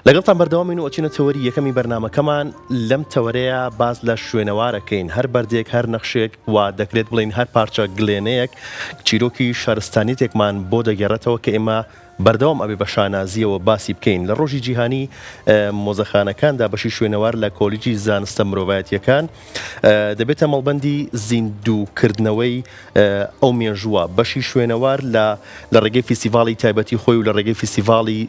لەگەڵتان بەردەوامین و ئەچینە تەوەری یەکەمی بەرنامەکەمان لەم تەوەرەیە باز لە شوێنەوارەکەین هەر بەردێک هەر نەخشێک و دەکرێت بڵین هەر پارچە گلێنەیەک چیرۆکی شارستانیتێکمان بۆ دەگەڕێتەوە کە ئێمە بەردەوام ئەبێ بە شانازیەوە باسی بکەین لە ڕۆژی جیهانی مۆزەخانەکاندا بەشی شوێنەوار لە کۆلیجی زانستە مرۆڤایەتیەکان دەبێتە مەڵبەندی زیندووکردنەوەی ئەو مێژووە بەشی شوێنەوار لە ڕێگەی فیستیڤاڵی تایبەتی خۆی و لە ڕێگەی فیستیڤاڵی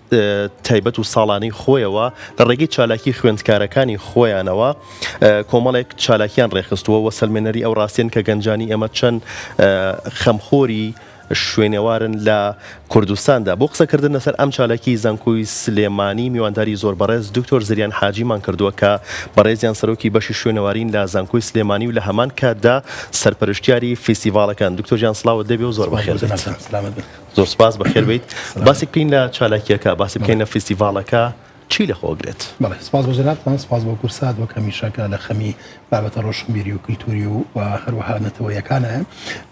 تایبەت و ساڵانەی خۆیەوە لە ڕێگەی چالاکی خوێندکارەکانی خۆیانەوە کۆمەڵێک چالاکیان ڕێخستووە وە سەلمێنەری ئەو ڕاستێن کە گەنجانی ئێمە چەند خەمخۆری شوێنێوارن لە کوردستاندا بۆ قسەکردن لەسەر ئەم چالاکی زانکۆی سلێمانی میوانداری زۆر بەڕێز دکتۆر زریان حاجیمان کردووە کە بەڕێزیان سەرۆکی بەشی شوێنەوارین لە زانکۆی سلێمانی و لە هەمان کاتدا سەرپەرشتیاری فیستیڤاڵەکان دکتۆر جیان سڵاوت دەبێ و زۆر بەخێر بێت. زۆر سپاس بەخێر بیت. باسی بکەین لە چالاکیەکە باسی بکەین لە فیستیڤاڵەکە چی لەخۆگرێت؟ بەڵێ سپاس بۆ جەنابتان، سپاس بۆ کورسات بۆ کەمیشەکە لە خەمی بابەتە ڕۆشنبیری و کلتوری و هەروەها نەتەوەیەکانە.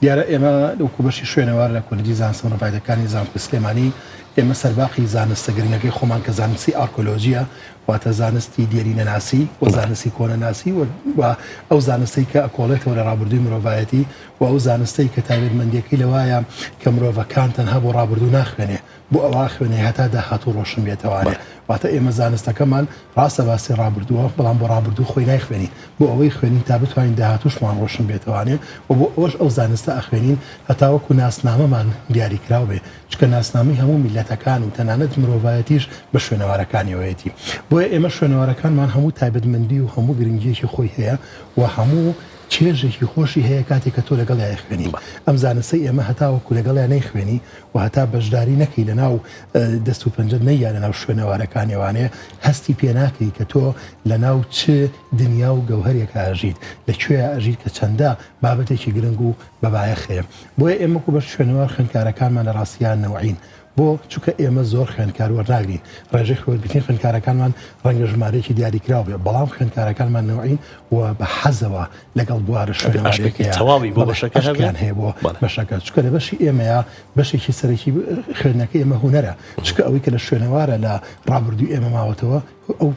دیارە ئێمە لەوکو بەشی شوێنەوار لە کۆلیجی زانستە مرۆڤایەتیەکانی زانکۆی سلێمانی ئێمە سەرباقی زانستە گرنگەکەی خۆمان کە زانستی ئارکۆلۆژیە واتە زانستی دیێرینەناسی و زانستی کۆنەناسی و ئەو زانستەی کە ئەکۆڵێتەوە لە ڕابردووی مرۆڤایەتی و ئەو زانستەی کە تایبەتمەندیەکەی لەوایە کە مرۆڤەکان تەنها بۆ ڕابردوو ناخوێنێ بۆ ئەوە خوێنێ هەتا داهاتوو ڕۆشن بێتەوانێ. واتە ئێمە زانستەکەمان ڕاستە باسی ڕابردووە بەڵام بۆ ڕابردوو خۆی نایخوێنین بۆ ئەوەی خوێنین تا بتوانین داهاتووشمان ڕۆشن بێتەوانێ و بۆ ئەوەش ئەو زانستە ئەخوێنین هەتاوەکو ناسنامەمان دیاریکراو بێ چکە ناسنامی هەموو میلەتەکان و تەنانەت مرۆڤایەتیش بە شوێنەوارەکانیەوەیەتی. بۆیە ئێمە شوێنەوارەکانمان هەموو تایبەتمەندی و هەموو گرنگیەکی خۆی هەیە و هەموو چێژێکی خۆشی هەیە کاتێک کە تۆ لەگەڵ یای خوێنی. ئەم زانستەی ئێمە هەتاوەکو لەگەڵ یانەی خوێنی و هەتا بەشداری نەکەی لە ناو دەست و پەنجەت نەیە لە ناو شوێنەوارەکانیوانەیە هەستی پێ ناکەی کە تۆ لە ناو چ دنیا و گەوهەرێکە ئاژیت لەکوێ ئاژیت کە چەندە بابەتێکی گرنگ و بەبایەخەیە. بۆیە ئێمە کو بە شوێنەوار خوێندکارەکانمان لە ڕاستیان نەوعین بۆ چونکە ئێمە زۆر خوێندکار وەرناگرین ڕێژەی خۆتبتین خوێندکارەکانمان ڕەنگە ژمارەیەکی دیاریکراو بێ بەڵام خوێندکارەکانمان نەوعین و بە حەزەوە لەگەڵ بوارە تەواوی بۆ بەشەکەیان هەیە بۆ بەشەکە چکە لە بەشی ئێمەیە بەشێکی سەرەکی خوێندنەکە ئێمە هونەرە چکە ئەوەی کە لە شوێنەوارە لە ڕابردووی ئێمە ماوەتەوە ئەو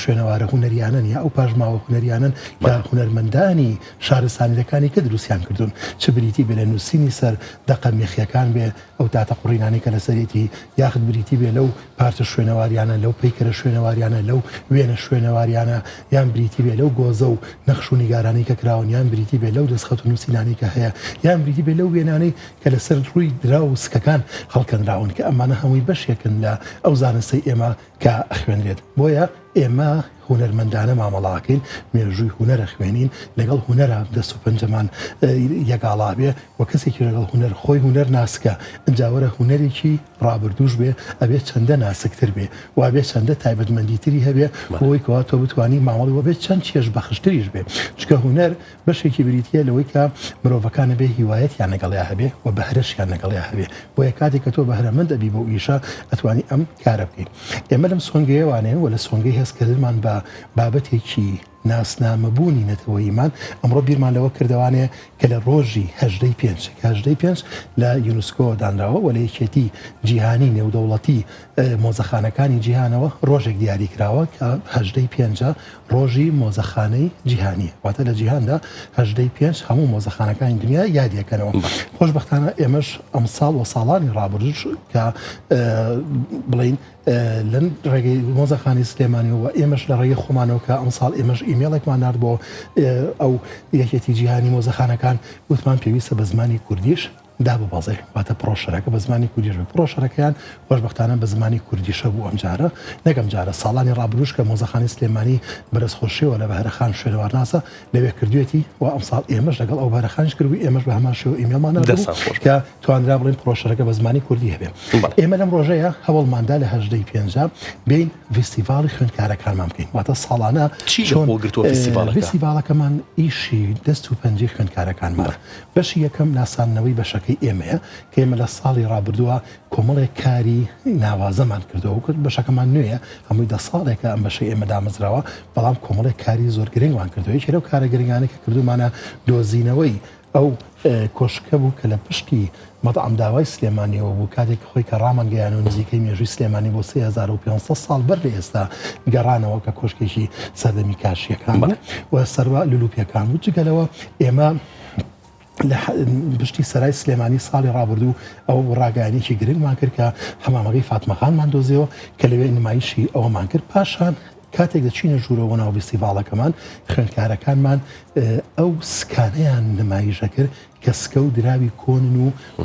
شوێنەوارە هوەریانن یا ئەو پاژماوە هوەریانن کە هوەرمەندانی شارستانیەکانی کە دروستیان کردوون چ بریتی بێ لە نووسینی سەر دەقە مێخیەکان بێ ئەو داتە قوڕینانی کە لەسەرێتی یاخت بریتی بێ لەو پارچە شوێنەواریانە لەو پەیکەرە شوێنەواریانە لەو وێنە شوێنەواریانە یان بریتی بێ لەو گۆزە و نەخش و نیگارانی کە کراون یان بریتی بێ لەو دەستخەت و نووسینانی کە هەیە یان بریتی بێ لەو وێنانەی کە لەسەر ڕووی درا و سکەکان هەڵکەنراون کە ئەمانە هەمووی بەشێکن لە ئەو زانستەی ئێمە کە خوێنرێت. بۆیە ئێمە هوەرمەندانە مامەڵاکەین مێژووی هوەرە خوێنین لەگەڵ هوەرە دەست و پەنجەمان یەکاڵا بێ و کەسێکی لەگەڵ هوەر خۆی هوەر ناسکە ئەجاوەرە هوەرێکی ڕابردووش بێ ئەبێت چەندە ناسکتر بێ و بێت چەندە تایبەتمەندیتری هەبێ بۆی کەوا تۆ بتوانی ماوەڵی وە بێت چەند چێژ بەخشتریش بێ چکە هوەر بەشێکی بریتە لەوەی کە مرۆڤەکانە بێ هیوایەتیان لەگەڵیا هەبێ و بەهرەشیان لەگەڵیا هەبێ بۆیە کاتێک کە تۆ بەهرەمەند ئەبی بۆ ئیشە ئەتوانی ئەم کارە بکەیت. ئێمە لەم سۆنگەیەوانەیە و لە سۆنگەی هەستکردمان بە بابەتێکی ناسنامەبوونی نەتەوەییمان ئەمڕۆ بیرمان لەوە کردوانێ کە لە ڕۆژی هەژدەی پێنج لە یونسکۆ دانراوە و لە یەکێتی جیهانی نێودەوڵەتی مۆزەخانەکانی جیهانەوە ڕۆژێک دیاریکراوە کە هەژدەی پێنجە ڕۆژی مۆزەخانەی جیهانیە واتە لە جیهاندا هەژدەی پێنج هەموو مۆزەخانەکانی دنیا یادیەکەنەوە. خۆشبەختانە ئێمەش ئەم ساڵ و ساڵانی ڕابردوو کە بڵین لەن ڕێگەی مۆزەخانی سلێمانی و ئێمەش لە ڕێگەی خۆمانەوە کە ئەم ساڵ ئێمەش ئیمێڵێکمان نرد بۆ ئەو یەکێتی جیهانی مۆزەخانەکان وتمان پێویستە بە زمانی کوردیش دا ببەزێ واتە پرۆشەرەکە بە زمانی کوردیش بێ پرۆشەرەکەیان خۆشبەختانە بە زمانی کوردیشە بوو ئەم جارە نەگەم جارە ساڵانی ڕابردووش کە مۆزەخانی سلێمانی بەرزخۆشیەوە لە بەهرەخان شوێنەوارناسە لەوێ کردوێتی و ئەم ساڵ ئێمەش لەگەڵ ئەو بەهرەخانش کردووی ئێمەش بە هەمان شێوە ئیمێڵمان کە توانرا بڵین پرۆشەرەکە بە زمانی کوردی هەبێ. ئێمە لەم ڕۆژەیە هەوڵماندا لە هەژدەی پێنجە بین فیستیڤاڵی خوێندکارەکانمان بکەین واتە ساڵانە فیستیڤاڵەکەمان ئیشی دەست و پەنجەی خوێندکارەکانمان بەشی یەکەم ناساننەوەی بەشەکەی ئێمەیە کە ئێمە لە ساڵی ڕابردووە کۆمەڵێک کاری ناوازەمان کردەوە و بەشەکەمان نوێیە هەمووی 10 ساڵێکە ئەم بەشەی ئێمە دامەزراوە بەڵام کۆمەڵێک کاری زۆر گرنگوان کردەوە. یەکێ لەو کارە گرنگانەی کە کردومانە دۆزینەوەی ئەو کۆشکە بوو کە لە پشتی مەطعم داوای سلێمانیەوە بوو کاتێک خۆی کە ڕامان گەیان و نزیکەی مێژووی سلێمانی بۆ 3500 ساڵ بەر لە ئێستا گەڕانەوە کە کۆشکێکی سەردەمی کاشیەکان بوو و سەروا لولوپیەکان بوو جگەلەوە ئێمە لە پشتی سەرای سلێمانی ساڵی ڕابردوو ئەو ڕاگەیانێکی گرنگمان کرد کە حەمامەکەی فاتمەخانمان دۆزیەوە کە لەوێ نمایشی ئەوەمان کرد پاشان کاتێک دەچینە ژوورەوە ناو فیستیڤاڵەکەمان خوێندکارەکانمان ئەو سکانەیان نمایشە کرد کە سکە و دراوی کۆنن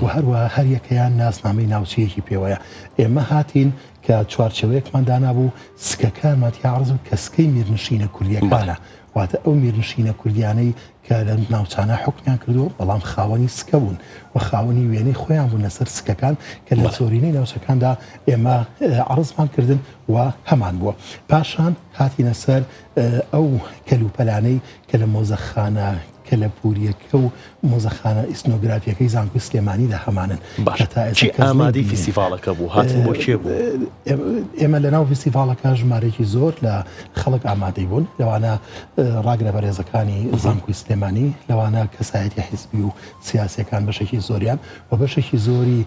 و هەروەها هەر یەکەیان ناسنامەی ناوچەیەکی پێوەیە ئێمە هاتین کە چوارچەوەیەکمان دانابوو سکەکانمان یاڕز و کە سکەی میرنشینە کوردیەکانە واتە ئەو میرنشینە کوردیانەی کە لە ناوچانە حکمیان کردو بەڵام خاوەنی سکە بوون و خاوەنی وێنەی خۆیان بوون لەسەر سکەکان کە لە زۆرینەی ناوچەکاندا ئێمە عرضمان کردن و هەمان بووە پاشان هاتینە سەر ئەو کەلوپەلانەی کە لە مۆزەخانە کە لە پوریەکە و مۆزەخانە ئیسنۆگرافیەکەی زانکۆی سلێمانیدا هەمانن چی ئامادەی فیستیڤاڵەکە بوو هاتن بۆ کێ بوو ئێمە لە ناو فیستیڤاڵەکە ژمارەیەکی زۆر لە خەڵک ئامادەی بوون لەوانە ڕاگرە بەڕێزەکانی زانکۆی سلێمانی لەوانە کەسایەتی حیزبی و سیاسیەکان بەشێکی زۆریان و بەشێکی زۆری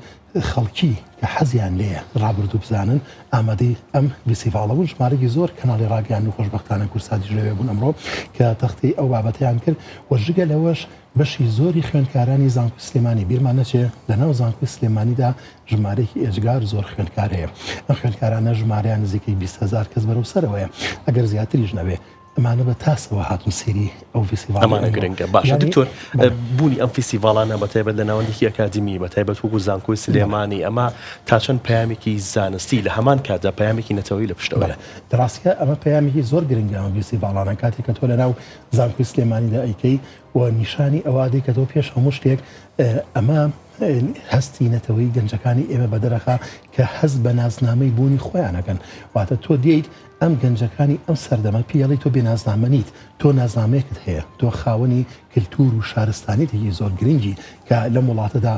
خەڵکی کە حەزیان لێیە ڕابردوو بزانن ئامادەی ئەم فیستیڤاڵە بوون ژمارەی زۆر کەناڵی ڕاگەیان و خۆشبەختانە کورسادی ژێوێ بوون ئەمڕۆ کە تەختی ئەو بابەتیان کرد وەژگە لەوەش بەشی زۆری خوێندکارانی زانکۆی سلێمانی بیرمان نەچێ لە ناو زانکۆی سلێمانیدا ژمارەیەکی ئێجگار زۆر خوێندکار هەیە ئەم خوێندکارانە ژمارەیان نزیکەی 20,000 کەس بەرەو سەرەوەیە ئەگەر زیاتریش نەبێ ئەمانە بە تاسەوە هاتون سێری ئەو فیستیڤاڵ ئەمانە گرنگە باشە دکتۆر بوونی ئەم فیستیڤاڵانە بەتایبەت لە ناوەندێکی ئەکادمی بەتایبەت وەکو زانکۆی سلێمانی ئەمە تا چەند پەیامێکی زانستی لە هەمان کاتدا پەیامێکی نەتەوەیی لە پشتەوەیە دراستە ئەمە پەیامێکی زۆر گرنگە ئەم فیستیڤاڵانە کاتێک کە تۆ لە ناو زانکۆی سلێمانیدا ئەیکەی و نیشانی ئەوادەی کە تۆ پێش هەموو شتێک ئەمە هەستی نەتەوەی گەنجەکانی ئێمە بەدەرەخا کە هەست بە نازنامەی بوونی خۆیانەکەن واتە تۆ دێیت ئەم گەنجەکانی ئەم سەردەمە پیاڵی تۆ بێنازنامە نیت تۆ نازنامەیەکت هەیە تۆ خاوەنی کللتور و شارستانیتێکی زۆر گرنگی کە لە وڵاتەدا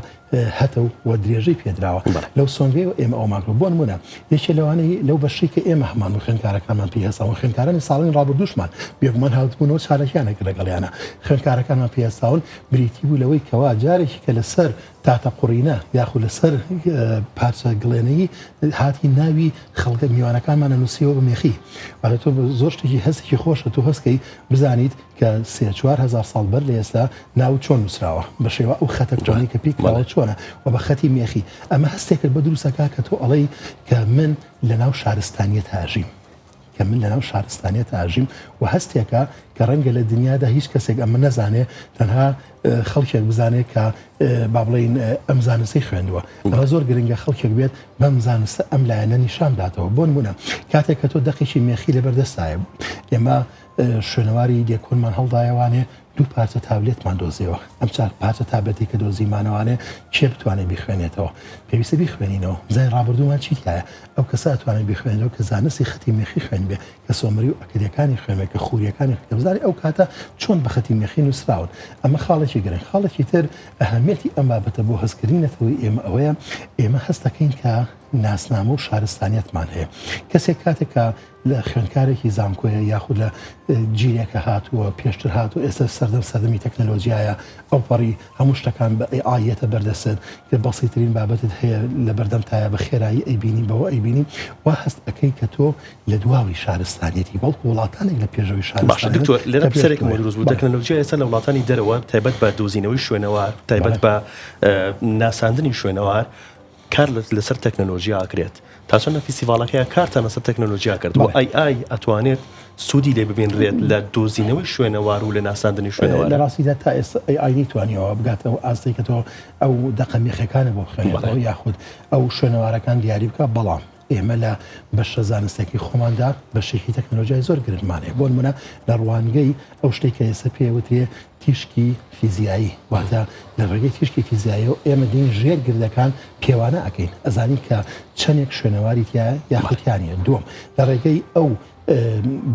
هەتە و درێژەی پێدراوە لەو سۆنگەی و ئێمە ئەوماکرۆ بۆ نمونە یەکێ لەوانەی لەو بەشی کە ئێمە هەمان و خوێندکارەکانمان پێ هەستاون خوێندکارانی ساڵی ڕابردووشمان بێگومان هاوتبوونەوە چالەکیانێک لەگەڵیانە خوێندکارەکانمان پێ هەستاون بریتی بوو لەوەی کەوا جارێکی کە لەسەر تاتە قوڕینە یاخود لەسەر پارچە گڵێنەی هاتی ناوی خەڵکە میوانەکانمانە نووسیەوە بمێخی واتە تۆ زۆر شتێکی هەستێکی خۆشە تۆ هەستکەی بزانیت کە 3-4 ساڵ بەر لە ئێستا ناو چۆن نووسراوە بە شێوە ئەو خەتە جوانی کە پیکراوە چۆنە و بە خەتی مێخی ئەمە هەستێکرد بە دروستەکە کە تۆ ئەڵەی کە من لە ناو شارستانیەت هاژیم کە من لە ناو شارستانیەت هاژیم و هەستێکە کە ڕەنگە لە دنیادا هیچ کەسێک ئەمە نەزانێ تەنها خەڵکێک بزانێت کە با بڵین ئەم زانستی خوێندووە ئەمە زۆر گرنگە خەڵکێک بێت بەم زانستە ئەم لایەنە نیشان داتەوە بۆ نمونە کاتێک کە تۆ دەقێکی مێخی لەبەردەستایە ئێمە شوێنەواری دیێکۆنمان هەڵدایەوانێ دوو پارچە تابلێتمان دۆزیەوە ئەم چار پارچە تابلێتی کە دۆزیمانەوانێ چێ بتوانێت بیخوێنێتەوە پێویستە بیخوێنینەوە زای ڕابردوومان چیتایە ئەو کەسە ئەتوانێت بیخوێنەوە کە زانستی خەتی مێخی خوێن بێ کە سۆمەری و ئەکدەکانی خوێنێت کە خوریەکانی بزانێ ئەو کاتە چۆن بە خەتی مێخی نووسراون ئەمە خاڵێکی گرنگ خاڵێکی تر ئەهەمیەتی ئەم بابەتە بۆ هەستکردنەوەی ئێمە ئەوەیە ئێمە هەست دەکەین کە ناسنامە و شارستانیەتمان هەیە کەسێک کاتێکە لە خوێندکارێکی زانکۆیە یاخود لە جیرێکە هاتووە پێشتر هاتوو ئێستا سەردەمی تەکنەلۆژیایە ئەو پەڕی هەموو شتەکان بە ئایەتە بەردەسن کە بەسیترین بابەتت هەیە لە بەردەم تایە بە خێرایی ئەیبینی بەوە ئەیبینی وا هەست ئەەکەی کە تۆ لە دواوی شارستانیەتی بەڵکو وڵاتانێک لە پێشەوەی شارستان دکتۆر لێرە پرسێک دروست بوو تەکنەلۆژیا ئێستا لە وڵاتانی دەرەوە تایبەت بە دۆزینەوەی شوێنەوار تایبەت بە ناساندنی شوێنەوار کار لەسەر تەکنەلۆژیا ئاکرێت تا چەندە فیستیڤاڵەکەیە کارتان لەسەر تەکنەلۆژیا کرد و ئای ئەتوانێت سوودی لێ ببینرێت لە دۆزینەوەی شوێنەوار و لە ناساندنی شوێنەوار لە ڕاستیدا تا ئێستا ئای توانیەوە بگاتەوە ئاستەی کە تۆ ئەو دەقەمێخەکانە بۆ خوێنێتەوە یاخود ئەو شوێنەوارەکان دیاری بکە بەڵام ئێمە لە بەشە زانستێکی خۆماندا بەشێکی تەکنەلۆژیای زۆر گرنگمانەیە بۆ نمونە لە ڕوانگەی ئەو شتێک کە ئێستا پێوترێ تیشکی فیزیایی واتە لە ڕێگەی تیشکی فیزیاییەوە ئێمە دین ژێر گردەکان پێوانە ئەکەین ئەزانی کە چەندێک شوێنەواری تایە یاخوتیانە دووەم لە ڕێگەی ئەو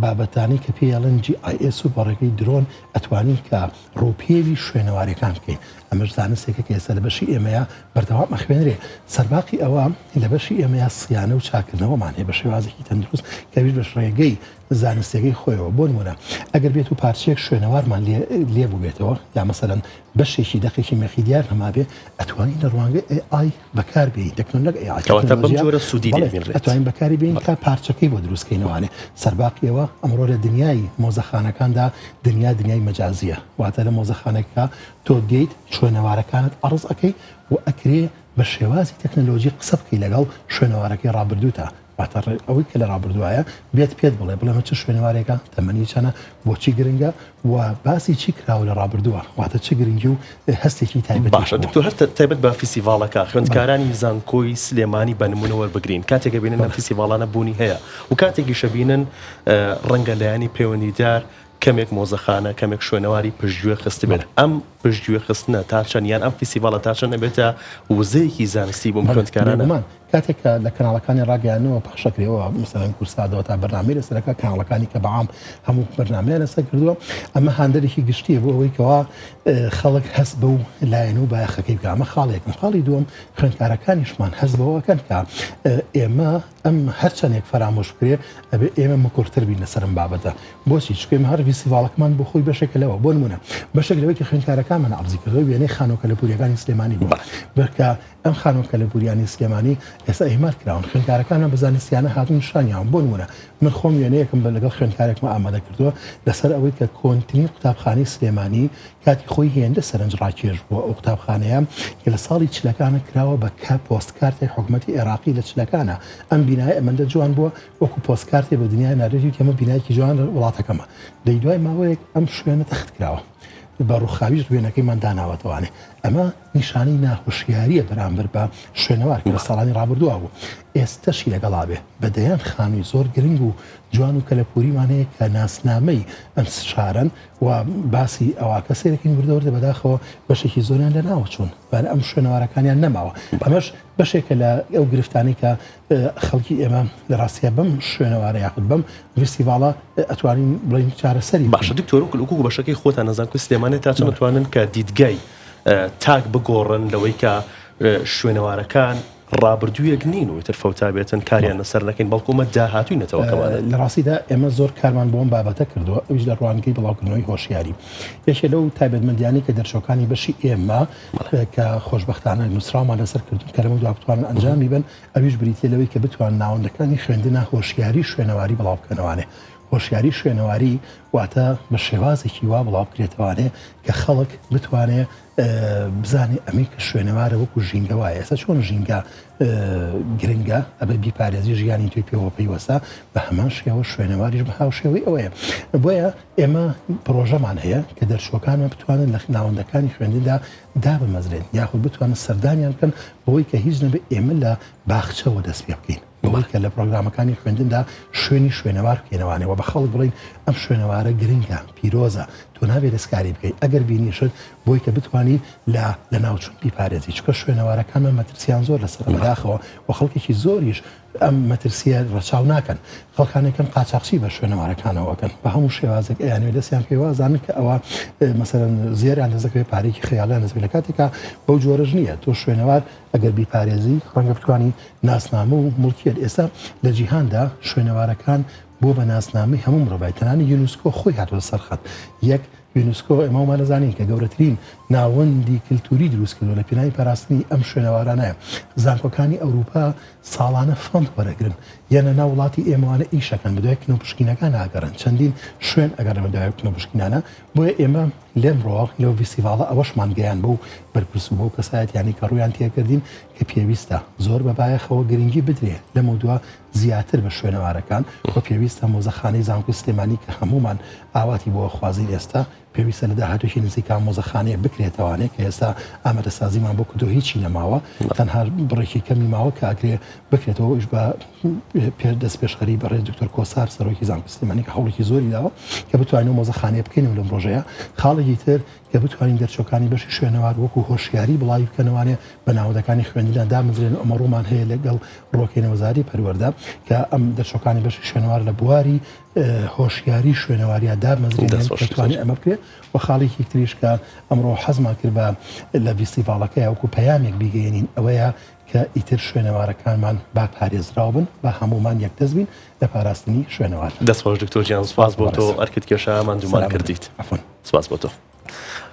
بابەتانی کە پێڵەن GIS و بەڕێگەی درۆن ئەتوانین کە ڕووپێوی شوێنەوارەکان بکەین ئەمەش زانستێکە کە ئێستا لە بەشی ئێمەیە بەردەوام ئەخوێنرێ سەرباقی ئەوە لە بەشی ئێمەیە سیانە و چاکردنەوەمان هەیە بە شێوازێکی تەندروست کەویش بە ڕێگەی زانستێکی خۆیەوە بۆ نمونە ئەگەر بێت و پارچەیەک شوێنەوارمان لێ ببێتەوە یا مەسەرەن بەشێکی دەقێکی مەخیدیار هەما بێ ئەتوانین لە ڕوانگە AI بەکاربێین تەکنۆلۆژی AI بەم جۆرە سوودی دێنێت ئەتوانین بەکاری بێین تا پارچەکەی بۆ دروستکەینەوەوانێ سەرباقیەوە ئەمڕۆ لە دنیای مۆزەخانەکاندا دنیای مەجازیە واتە لە مۆزەخانەکە تۆ دێیت شوێنەوارەکانت ئەڕز ئەەکەی و ئەکرێ بە شێوازی تەکنەلۆژی قسە بکەی لەگەڵ شوێنەوارەکەی ڕابردووتە واتە ئەوەی کە لە ڕابردوایە بێت پێت بڵێمە چه شوێنەوارێکە تەمەنی چەنە بۆچی گرنگە و باسی چی کراوە لە ڕابردووە واتە چه گرنگی و هەستێکی تایبەت باشە دکتۆر هەر تایبەت بە فیسیڤالەکە خوێندکارانی زانکۆی سلێمانی بە نمونە وەربگرین کاتێکە بینن ئەم فیسیڤالانە بوونی هەیە و کاتێکی شەبینن ڕەنگە لایانی پەیوەندیدار کەمێک مۆزەخانە کەمێک شوێنەواری پشتگوێ خست بێت ئەم پشتگوێ خستنە تاچەند یان ئەم فیسیڤالە تاچەند ئەبێتە وزەیەکی زانستی بۆ خوێندکارانە کاتێکە لە کەناڵەکانی ڕاگەیانەوە پەخشەکرێەوە مەسەڵەن کورسادەوە تا بەرنامەی لەسەرەکە کاناڵەکانی کە بەعام هەموو بەرنامەیان لەسەر کردووە ئەمە هاندەرێکی گشتیە بۆ ئەوەی کەوا خەڵک هەست بە و لایەن و بایەخەکەی بکە ئەمە خاڵێکم خاڵی دووەم خوێندکارەکانیشمان هەست بەوەکەن کە ئێمە ئەم هەرچەندێک فرامۆش بکرێ ئەبێ ئێمە مکورتر بین لەسەرم بابەتە بۆچی چکەم هەر فیسیڤالەکەمان بۆ خۆی بەشێکە لەوە بۆ نمونە بەشێک لەوەی کە خوێندکارەکانمان عەرزی کردەوە وێنەی خانۆکە لە پوریەکانی سلێمانی بوو بکە ئەم خانۆکە لە پوریانی سلێمانی ئێستا ئیهمال کراون خوێندکارەکانە بە زانستیانە هاتوون نیشانیان بۆ نمونە من خۆم وێنەیەکم بە لەگەڵ خوێندکارێکمە ئامادە کردووە لەسەر ئەوەی کە کۆنتنی قوتابخانەی سلێمانی کاتی خۆی هێندە سەرنج ڕاکێش بووە ئەو قوتابخانەیە کە لە ساڵی چلەکانە کراوە بە پۆستکارتی حکوومەتی عێراقی لە چلەکانە ئەم بینای ئەمەندە جوان بووە وەکو پۆستکارتی بە دنیای ناردێتی کەمە بینایکی جوان وڵاتەکەمە دەی دوای ماوەیەک ئەم شوێنە تەخت کراوە بە ڕووخاویش وێنەکەیمان داناوەتەوانێ ئەمە نیشانی ناخۆشیاریە بەرامبەر بە شوێنەوار کە لە ساڵانی ڕابردووە بوو ئێستەشی لەگەڵا بێ بەدەیان خانووی زۆر گرنگ و جوان و کەلەپوریمانەیە کە ناسنامەی ئەم شارن و باسی ئەوە کە سێرەکەین وردەوردە بەداخەوە بەشێکی زۆریان لە ناوە چوون بەە ئەم شوێنەوارەکانیان نەماوە ئەمەش بەشێکە لە ئەو گرفتانی کە خەڵکی ئێمە لە ڕاستیە بەم شوێنەوارە یاخود بەم فیستیڤاڵە ئەتوانین بڵین چارەسەری باشە دکتۆر وەکو بەشەکەی خۆتان نەزان کو سلێمانێت تا چەند دەتوانن کە دیدگای تاک بگۆڕن لەوەی کە شوێنەوارەکان ڕابردوویەک نین و ترفەوتا بێتن کاریان لەسەر نەکەین بەڵکومە داهاتووی نەتەوەکەوانە لە ڕاستیدا ئێمە زۆر کارمان بۆم بابەتە کردووە ئەوش لە ڕوانگەی بڵاوکردنەوەی هۆشیاری یەکێ لەو تایبەتمەندیانی کە دەرچەکانی بەشی ئێمە کە خۆشبەختانە نووسراومان لەسەر کردون کە لەمە دوا بتوانن ئەنجامی بن ئەویش بریتە لەوەی کە بتوان ناوەندەکانی خوێندنە هۆشیاری شوێنەواری بڵاو بکەنەوانێ هۆشیاری شوێنەواری واتە بە شێوازێکی وا بڵاو بکرێتەوانێ کە خەڵک بتوانێ بزانێ ئەمی کە شوێنەوارە وەکو ژینگە وایە ئێستا چۆن ژینگە گرنگە ئەبێ بیپارێزی ژیانی توی پێوە پێیوەستا بە هەمان شێوە شوێنەواریش بە هاو شێوەی ئەوەیە بۆیە ئێمە پرۆژەمان هەیە کە دەرچۆکانمان بتوانن لە ناوەندەکانی خوێندندا دابمەزرێن یاخود بتوانن سەردانیان بکەن بەوەی کە هیچ نەبێ ئێمە لە باخچەوە دەست پێ بکەین کە لە پرۆگرامەکانی خوێندندا شوێنەوار بکەینەوانەوە بە خەڵک بڵین ئەم شوێنەوارە گرنگە پیرۆزە تۆ نابێت دەستکاری بکەیت ئەگەر بینیشت بۆی کە بتوانی لە ناوچوون بیپارێزی چکە شوێنەوارەکانمان مەترسیان زۆر لەسەر بەداخەوە و خەڵکێکی زۆریش ئەم مەترسیە ڕەچاو ناکەن خەڵکانێکم قاچاقچی بە شوێنەوارەکانەوەکەن بە هەموو شێوازێک ئەیانوێ دەستیان پێوازانن کە ئەوە مەسەرەن زیێریان لەزەکەوێ پارێکی خەیاڵیان لەزەکە لە کاتێکە بەو جۆرەژ نییە تۆ شوێنەوار ئەگەر بیپارێزی ڕەنگە بتوانی ناسنامە و مڵکیەت ئێستا لە جیهاندا شوێنەوارەکان بۆ بە ناسنامەی هەموو مرۆڤایەتەنانی یونسکۆ خۆی هاتووە سەرخەت یەک یونسکۆ ئێمەمان نەزانین کە گەورەترین ناوەندی کللتوری دروست کردو لە پێناوی پاراستنی ئەم شوێنەوارانەیە زانکۆکانی ئەوروپا ساڵانە فەند وەرەگرن یانە ناو وڵاتی ئێمەوانە ئیشەکەن بەدوای کنۆپشکینەکان ئاگەڕن چەندین شوێن ئەگەر بەدوای کنۆپشکینانە بۆیە ئێمە لێمڕۆ لەو فیستیڤاڵە ئەوەشمان گەیان بەو بەرپرس بۆ کەسایەتیانی کە ڕویان تێکردین کە پێویستە زۆر بەبایەخەوە گرنگی بدرێ لەمە دووە زیاتر بە شوێنەوارەکان بۆ پێویستە مۆزەخانەی زانکۆی سلێمانی کە هەمومان ئاواتی بۆ خوازی ئێستا پێویستە لە داهاتوێکی نزیکان مۆزەخانەیە بکرێتەوانێت کە ئێستا ئامادە سازیمان بۆ کردو هیچی نەماوە تەنها بڕێکی کەمی ماوە کە ئاگرێ بکرێتەوە ئیش بە دەست پێشخەری بەڕێز دکتۆر کۆسار سەرۆکی زانکۆی سلێمانی کە هەوڵێکی زۆری داوە کە بتوانین مۆزەخانەیە بکەین لەم ڕۆژەیە خاڵێکی تر کە بتوانین دەرچۆکانی بەشی شوێنەوار وەکو هۆشیاری بڵاوی بکەنەوانێ بە ناوەندەکانی خوێندندا دامەزرێن ئەمە ڕوومان هەیە لەگەڵ ڕۆکێنە وەزاری پەروەردە کە ئەم دەرچۆکانی بەشی شوێنەوار لە بواری هۆشیاری شوێنەواریە دامەزرێن دەتوانێت ئەمە بکرێت و خاڵێکی تریش کە ئەمڕۆ حەزمان کرد بە لە فیستیڤاڵەکە وەکو پەیامێک بیگەێنین ئەوەیە کە ئیتر شوێنەوارەکانمان با پارێزراو بن بە هەمومان یەکدەست بین لە پاراستنی شوێنەوار دەستخۆش دکتۆر گیان سوپاس بۆ تۆ ئەرکت کێشە ماندوومان کردیت سپاس بۆ تۆ